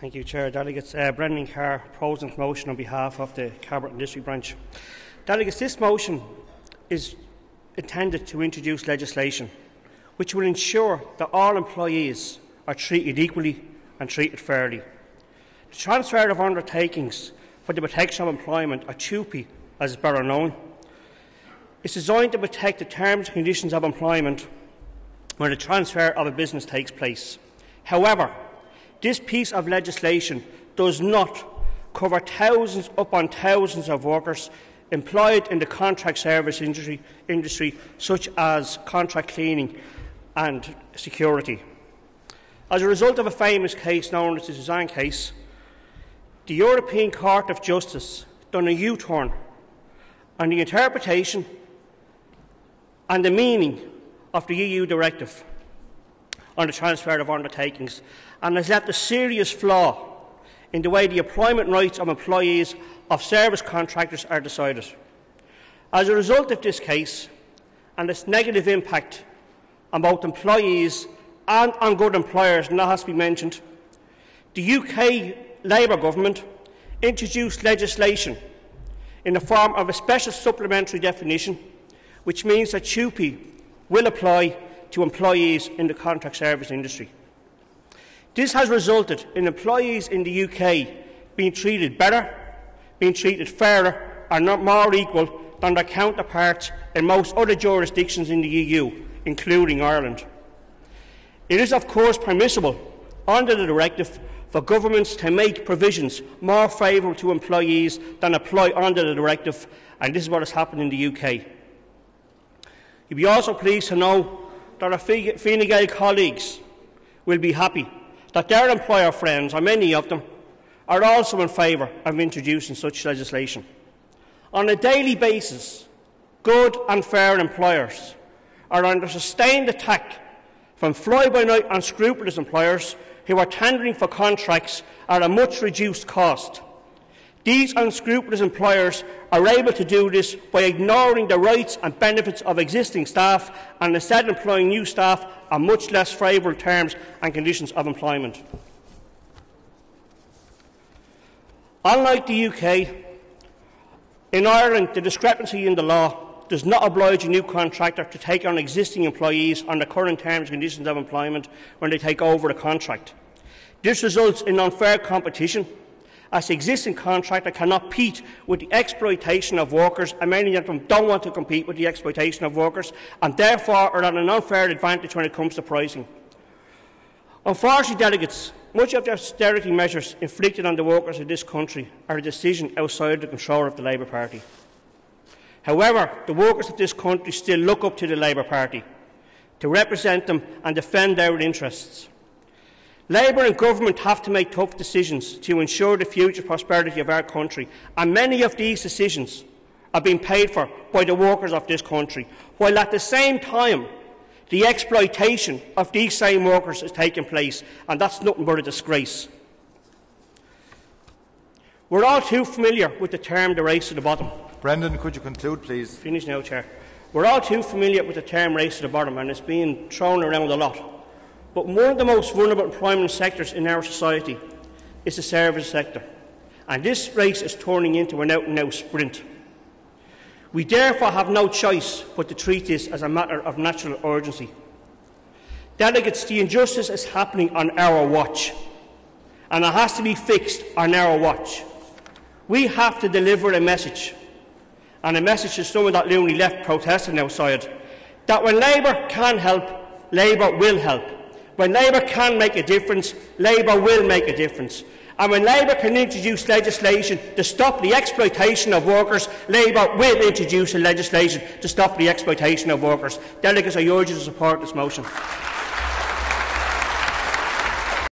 Thank you, Chair. Delegates, Brendan Carr proposing the motion on behalf of the Cabinet and District Branch. Delegates, this motion is intended to introduce legislation which will ensure that all employees are treated equally and treated fairly. The transfer of undertakings for the protection of employment, or TUPE as is better known, is designed to protect the terms and conditions of employment when the transfer of a business takes place. However, this piece of legislation does not cover thousands upon thousands of workers employed in the contract service industry such as contract cleaning and security. As a result of a famous case known as the Suzanne case, the European Court of Justice done a U-turn on the interpretation and the meaning of the EU directive on the transfer of undertakings, and has left a serious flaw in the way the employment rights of employees of service contractors are decided. As a result of this case and its negative impact on both employees and on good employers, and that has to be mentioned, the UK Labour Government introduced legislation in the form of a special supplementary definition, which means that TUPE will apply to employees in the contract service industry. This has resulted in employees in the UK being treated better, being treated fairer and not more equal than their counterparts in most other jurisdictions in the EU, including Ireland. It is of course permissible under the directive for governments to make provisions more favourable to employees than apply under the directive, and this is what has happened in the UK. You'll be also pleased to know that our Fine Gael colleagues will be happy that their employer friends, or many of them, are also in favour of introducing such legislation. On a daily basis, good and fair employers are under sustained attack from fly-by-night unscrupulous employers who are tendering for contracts at a much reduced cost. These unscrupulous employers are able to do this by ignoring the rights and benefits of existing staff and instead employing new staff on much less favourable terms and conditions of employment. Unlike the UK, in Ireland the discrepancy in the law does not oblige a new contractor to take on existing employees on the current terms and conditions of employment when they take over the contract. This results in unfair competition, as the existing contractor cannot compete with the exploitation of workers, and many of them don't want to compete with the exploitation of workers, and therefore are at an unfair advantage when it comes to pricing. Unfortunately, delegates, much of the austerity measures inflicted on the workers of this country are a decision outside the control of the Labour Party. However, the workers of this country still look up to the Labour Party to represent them and defend their interests. Labour and government have to make tough decisions to ensure the future prosperity of our country, and many of these decisions are being paid for by the workers of this country, while at the same time the exploitation of these same workers is taking place, and that's nothing but a disgrace. We're all too familiar with the term the race to the bottom. Brendan, could you conclude, please? Finish now, Chair. We're all too familiar with the term race to the bottom, and it's being thrown around a lot. But one of the most vulnerable employment sectors in our society is the service sector, and this race is turning into an out-and-out sprint. We therefore have no choice but to treat this as a matter of national urgency. Delegates, the injustice is happening on our watch, and it has to be fixed on our watch. We have to deliver a message, and a message to someone that Looney left protesting outside, that when Labour can help, Labour will help. When Labour can make a difference, Labour will make a difference. And when Labour can introduce legislation to stop the exploitation of workers, Labour will introduce legislation to stop the exploitation of workers. Delegates, I urge you to support this motion.